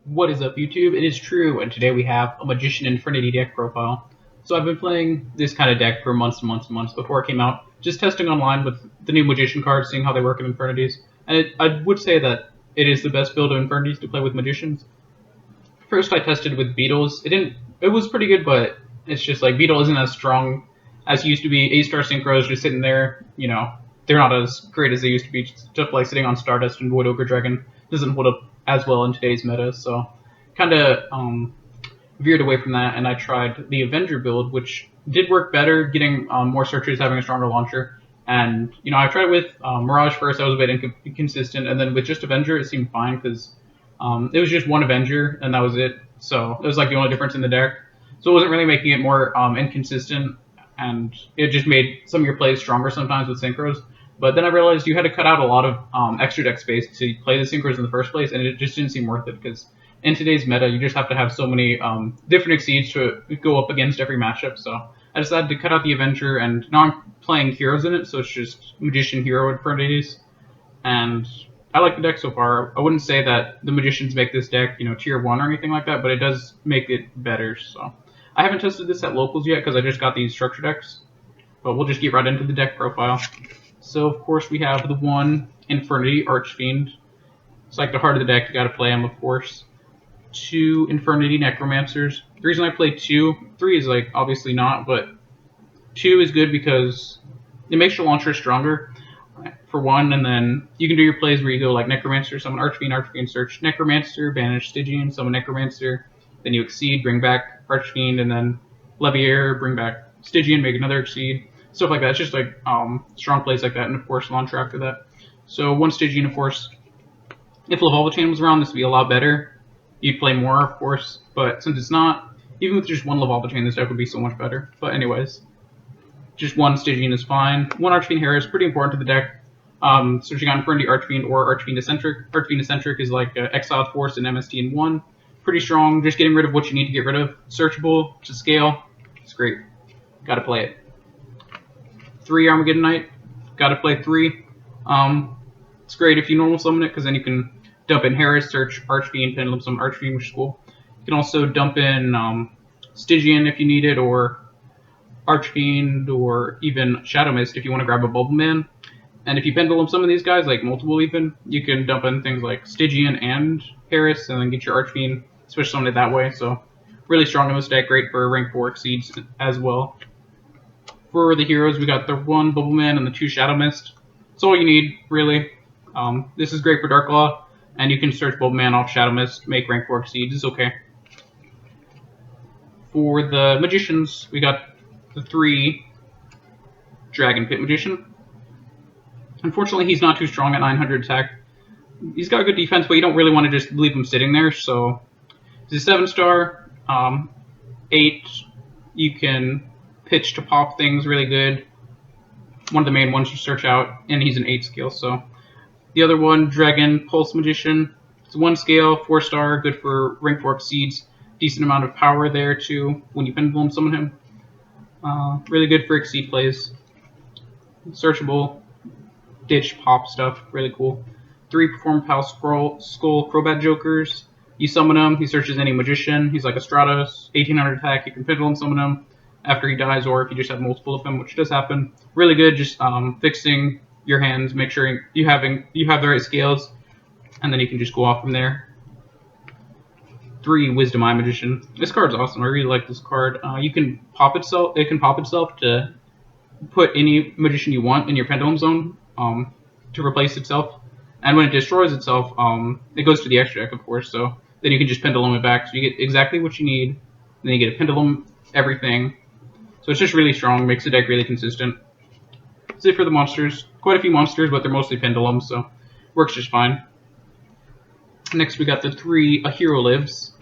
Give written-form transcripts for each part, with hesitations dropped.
What is up, YouTube? It is True, and today we have a Magician Infinity deck profile. So I've been playing this kind of deck for months and months and months before it came out, just testing online with the new Magician cards, seeing how they work in Infernities. And I would say that it is the best build of Infernities to play with Magicians. First I tested with Beetles. It was pretty good, but it's just like Beetle isn't as strong as it used to be. A-star Synchros just sitting there, they're not as great as they used to be. Just like sitting on Stardust and Void Ogre Dragon doesn't hold up as well in today's meta, so kind of veered away from that, and I tried the Avenger build, which did work better, getting more searches, having a stronger launcher. And I tried with Mirage first. I was a bit inconsistent, and then with just Avenger, it seemed fine because it was just one Avenger, and that was it. So it was like the only difference in the deck. So it wasn't really making it more inconsistent, and it just made some of your plays stronger sometimes with synchros. But then I realized you had to cut out a lot of extra deck space to play the synchros in the first place, and it just didn't seem worth it because in today's meta, you just have to have so many different exceeds to go up against every matchup. So I decided to cut out the Avenger, and now I'm playing heroes in it, so it's just Magician Hero Infernities. And I like the deck so far. I wouldn't say that the Magicians make this deck, tier 1 or anything like that, but it does make it better. So I haven't tested this at locals yet because I just got these structure decks, but we'll just get right into the deck profile. So of course we have the one Infernity Archfiend. It's like the heart of the deck. You got to play him, of course. 2 Infernity Necromancers. The reason I play 2, 3 is like obviously not, but 2 is good because it makes your launcher stronger for one, and then you can do your plays where you go like Necromancer, summon Archfiend, Archfiend, search Necromancer, banish Stygian, summon Necromancer, then you exceed, bring back Archfiend, and then Leviair, bring back Stygian, make another exceed, stuff like that. It's just like strong plays like that, and of course launcher after that. So 1 Stygian, of course. If Lavalva Chain was around, this would be a lot better. You'd play more, of course, but since it's not, even with just 1 Lavalva Chain, this deck would be so much better. But anyways, just 1 Stygian is fine. 1 Archfiend Hera is pretty important to the deck. Searching on Infernity Archfiend or Archfiend Eccentric. Archfiend Eccentric is like Exiled Force and MST in 1. Pretty strong, just getting rid of what you need to get rid of. Searchable, to scale, it's great. Gotta play it. 3 Armageddon Knight, gotta play 3. It's great if you normal summon it, because then you can dump in Harris, search Archfiend, Pendulum Summon Archfiend, which is cool. You can also dump in Stygian if you need it, or Archfiend, or even Shadow Mist if you want to grab a Bubble Man. And if you Pendulum Summon these guys, like multiple even, you can dump in things like Stygian and Harris, and then get your Archfiend, switch summon it that way. So really strong in this deck, great for rank 4 exceeds as well. For the heroes, we got the 1 Bubble Man and the 2 Shadow Mist. That's all you need, really. This is great for Dark Law, and you can search Bubble Man off Shadow Mist, make rank 4 exceeds, it's okay. For the Magicians, we got the 3 Dragon Pit Magician. Unfortunately, he's not too strong at 900 attack. He's got good defense, but you don't really want to just leave him sitting there, so he's a 7-star, 8, you can pitch to pop things really good. One of the main ones you search out, and he's an 8 skill, so. The other one, Dragon Pulse Magician. It's 1 scale, 4-star, good for rank 4 exceeds. Decent amount of power there, too, when you Pendulum Summon him. Really good for exceed plays. Searchable, ditch, pop stuff, really cool. 3 Perform Pal Skull Crobat Jokers. You summon him, he searches any Magician. He's like a Stratos, 1800 attack, you can Pendulum Summon him after he dies, or if you just have multiple of him, which does happen. Really good, just fixing your hands, make sure you have the right scales, and then you can just go off from there. 3 Wisdom Eye Magician. This card's awesome. I really like this card. You can pop itself. It can pop itself to put any magician you want in your Pendulum Zone to replace itself. And when it destroys itself, it goes to the extra deck, of course. So then you can just Pendulum it back. So you get exactly what you need. And then you get a Pendulum everything. So it's just really strong. Makes the deck really consistent. That's it for the monsters. Quite a few monsters, but they're mostly Pendulums, so works just fine. Next we got the 3 A Hero Lives.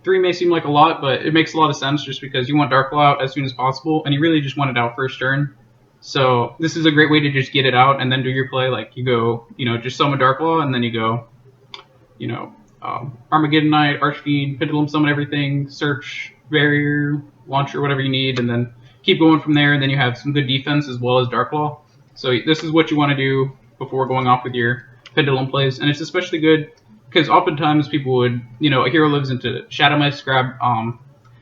3 may seem like a lot, but it makes a lot of sense just because you want Dark Law out as soon as possible, and you really just want it out first turn. So this is a great way to just get it out and then do your play. Like you go, just summon Dark Law, and then you go, Armageddon Knight, Archfiend, Pendulum Summon everything, search, barrier, launcher, whatever you need, and then keep going from there, and then you have some good defense as well as Dark Law. So this is what you want to do before going off with your Pendulum plays, and it's especially good because oftentimes people would, a hero lives into Shadow Mist, grab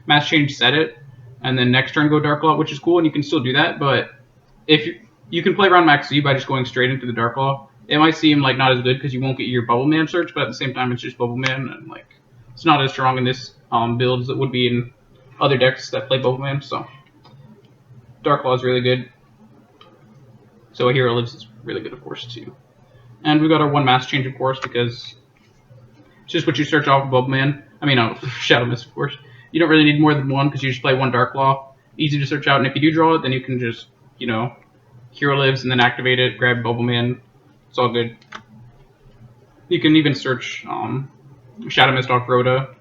Mass Change, set it, and then next turn go Dark Claw, which is cool, and you can still do that. But if you can play around Max Z by just going straight into the Dark Claw, it might seem like not as good because you won't get your Bubble Man search, but at the same time it's just Bubble Man, and like it's not as strong in this build as it would be in other decks that play Bubble Man. So Dark Claw is really good. So a hero lives is really good, of course, too. And we got our one Mass Change, of course, because it's just what you search off of Bubble Man. I mean, Shadow Mist, of course. You don't really need more than one because you just play one Dark Claw. Easy to search out, and if you do draw it, then you can just, hero lives and then activate it, grab Bubble Man. It's all good. You can even search Shadow Mist off Rhoda,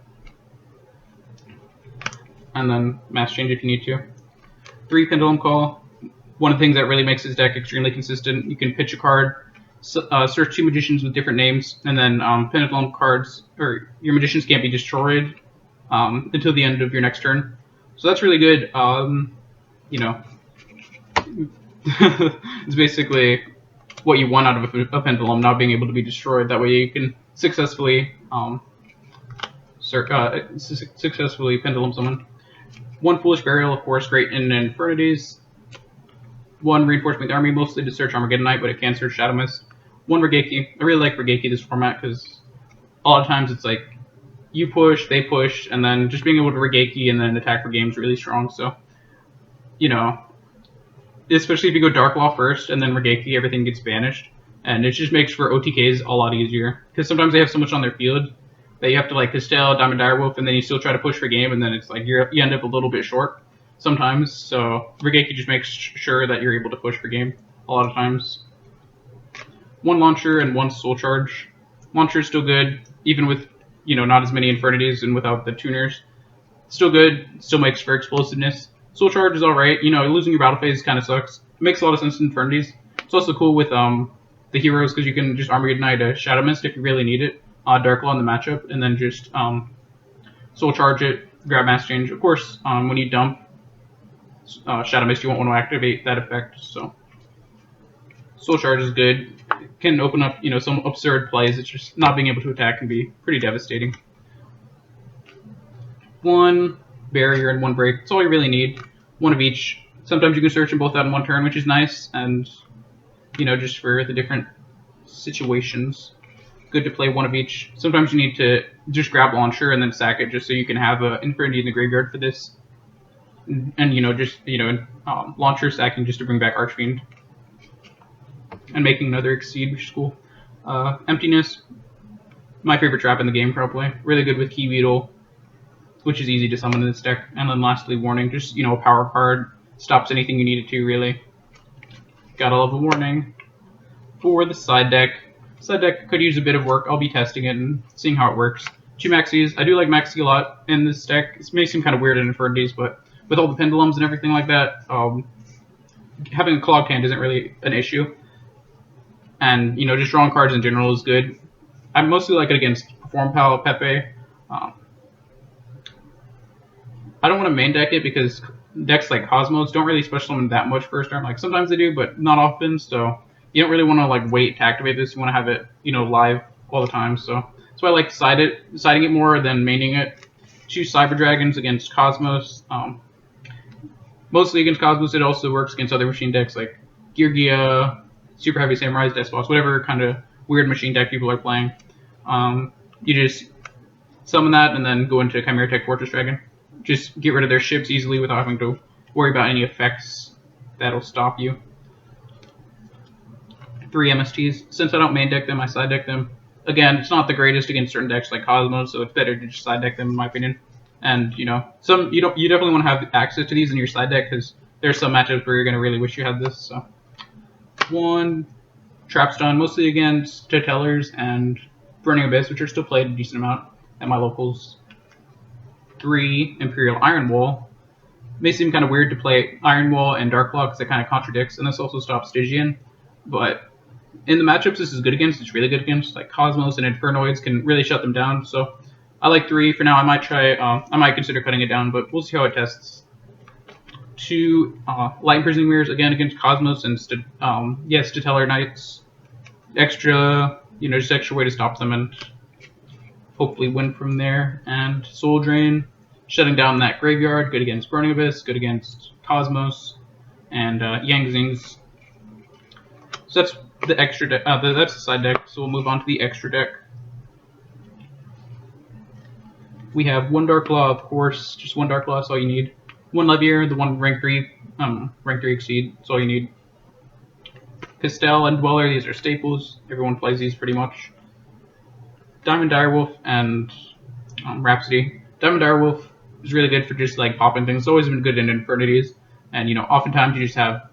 and then Mass Change if you need to. 3 Pendulum Call. One of the things that really makes this deck extremely consistent. You can pitch a card, search 2 magicians with different names, and then Pendulum cards, or your magicians can't be destroyed until the end of your next turn. So that's really good. It's basically what you want out of a pendulum, not being able to be destroyed. That way you can successfully successfully pendulum summon. 1 Foolish Burial, of course, great in Infernities. 1 Reinforcement of the Army, mostly to search Armageddonite, but it can search Shadow Mist. 1 Regeki. I really like Regeki this format because a lot of times it's like you push, they push, and then just being able to Regeki and then attack for game is really strong. So, especially if you go Dark Law first and then Regeki, everything gets banished. And it just makes for OTKs a lot easier. Because sometimes they have so much on their field that you have to like Castell, Diamond Direwolf, and then you still try to push for game, and then it's like you end up a little bit short sometimes. So Regeki just makes sure that you're able to push for game a lot of times. 1 Launcher and 1 Soul Charge. Launcher is still good, even with not as many Infernities and without the tuners. Still good, still makes for explosiveness. Soul Charge is alright, losing your battle phase kind of sucks. It makes a lot of sense in Infernities. It's also cool with the heroes because you can just Armageddonite a Shadow Mist if you really need it. Dark Law in the matchup, and then just Soul Charge it, grab Mass Change. Of course, when you dump Shadow Mist, you won't want to activate that effect, so Soul Charge is good. It can open up, some absurd plays. It's just not being able to attack can be pretty devastating. 1 Barrier and 1 Break. That's all you really need. 1 of each. Sometimes you can search them both out in 1 turn, which is nice, and just for the different situations. Good to play 1 of each. Sometimes you need to just grab Launcher and then sack it just so you can have an Infinity in the graveyard for this. And Launcher sacking just to bring back Archfiend. And making another Exceed, which is cool. Emptiness. My favorite trap in the game, probably. Really good with Key Beetle, which is easy to summon in this deck. And then lastly, Warning. Just, a power card. Stops anything you need it to, really. Gotta love a Warning. For the side deck. Side deck could use a bit of work. I'll be testing it and seeing how it works. 2 Maxis. I do like Maxi a lot in this deck. It may seem kind of weird in Infernities, but with all the pendulums and everything like that, having a Clogged Hand isn't really an issue. And, just drawing cards in general is good. I mostly like it against Perform Pal, Pepe. I don't want to main deck it because decks like Cosmos don't really special summon that much first turn. Like, sometimes they do, but not often, so you don't really want to, like, wait to activate this. You want to have it, live all the time, so that's why I like siding it more than maining it. 2 Cyber Dragons against Cosmos. Mostly against Cosmos, it also works against other machine decks like Geargia, Super Heavy Samurais, Despots, whatever kind of weird machine deck people are playing. You just summon that and then go into Chimera Tech Fortress Dragon. Just get rid of their ships easily without having to worry about any effects that'll stop you. 3 MSTs. Since I don't main deck them, I side deck them. Again, it's not the greatest against certain decks like Cosmos, so it's better to just side deck them in my opinion. And you definitely want to have access to these in your side deck because there's some matchups where you're gonna really wish you had this. So 1 Trapstun, mostly against Totellers and Burning Abyss, which are still played a decent amount at my locals. 3 Imperial Iron Wall. May seem kind of weird to play Iron Wall and Dark Claw because it kind of contradicts, and this also stops Stygian. But in the matchups this is good against, it's really good against. Like Cosmos and Infernoids can really shut them down. So I like 3 for now. I might try. I might consider cutting it down, but we'll see how it tests. 2 Light Imprisoning Mirrors again against Cosmos and Stellar Knights. Extra, just extra way to stop them, and hopefully win from there. And Soul Drain, shutting down that graveyard, good against Burning Abyss, good against Cosmos, and Yang Zings. So that's the extra deck. That's the side deck. So we'll move on to the extra deck. We have one Dark Claw, of course, just one Dark Claw. That's all you need. One Levier, the one rank 3 Exceed. That's all you need. Castel and Dweller, these are staples. Everyone plays these pretty much. Diamond Direwolf and Rhapsody. Diamond Direwolf is really good for just like popping things. It's always been good in Infernities, and oftentimes you just have,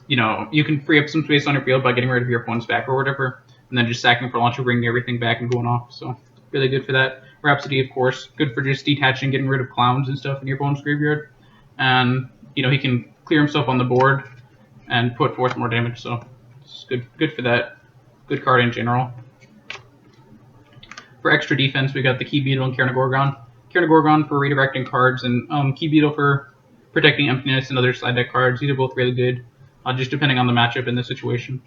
you can free up some space on your field by getting rid of your opponent's back or whatever, and then just sacking for launcher, bringing everything back and going off. So really good for that. Rhapsody, of course, good for just detaching, getting rid of clowns and stuff in your opponent's graveyard, and he can clear himself on the board and put forth more damage. So it's good for that. Good card in general. For extra defense, we got the Key Beetle and Cairngorgon. Cairngorgon for redirecting cards, and Key Beetle for protecting Emptiness and other side deck cards. These are both really good, just depending on the matchup in the situation.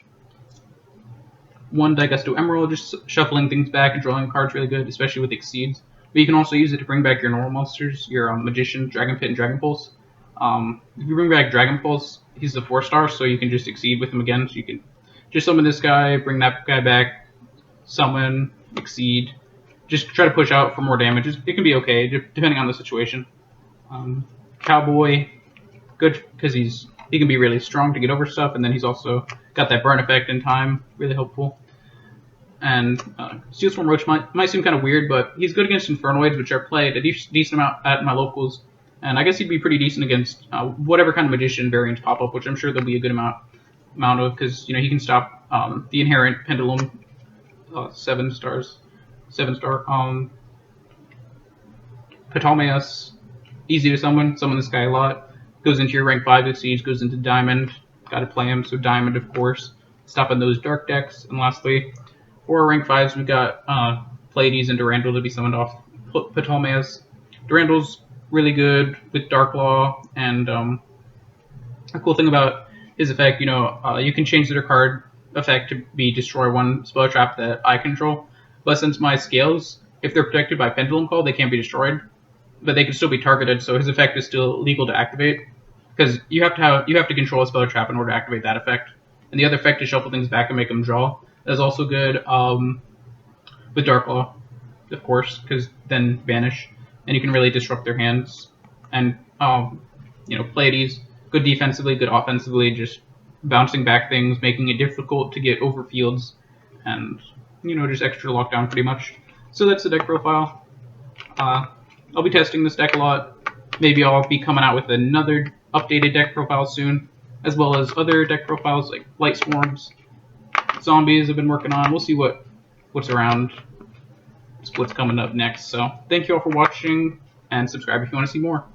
One Daigusto Emerald, just shuffling things back and drawing cards really good, especially with Exceeds. But you can also use it to bring back your normal monsters, your Magician, Dragon Pit, and Dragon Pulse. If you bring back Dragon Pulse, he's a 4-star, so you can just Exceed with him again. So you can just summon this guy, bring that guy back, summon, Exceed. Just try to push out for more damage. It can be okay, depending on the situation. Cowboy, good because he can be really strong to get over stuff, and then he's also got that burn effect in time, really helpful. And Steelswarm Roach might seem kind of weird, but he's good against Infernoids, which are played a decent amount at my locals. And I guess he'd be pretty decent against whatever kind of Magician variants pop up, which I'm sure there'll be a good amount of, because he can stop the Inherent Pendulum 7-star. Ptolemaeus, easy to summon this guy a lot. Goes into your rank 5 Exceeds, goes into Diamond, gotta play him, so Diamond of course. Stopping those dark decks. And lastly, for our rank 5s, we got Pleiades and Durandal to be summoned off Ptolemaeus. Durandal's really good with Dark Law, and a cool thing about his effect, you can change their card effect to be destroy one spell trap that I control. But since my scales, if they're protected by Pendulum Call, they can't be destroyed, but they can still be targeted. So his effect is still legal to activate, because you have to control a spell trap in order to activate that effect. And the other effect is shuffle things back and make them draw. That's also good with Dark Law, of course, because then vanish, and you can really disrupt their hands. And Pleiades, good defensively, good offensively, just bouncing back things, making it difficult to get over fields, and just extra lockdown pretty much. So that's the deck profile. I'll be testing this deck a lot. Maybe I'll be coming out with another updated deck profile soon, as well as other deck profiles like Light Swarms, Zombies I've been working on. We'll see what's around, what's coming up next. So thank you all for watching, and subscribe if you want to see more.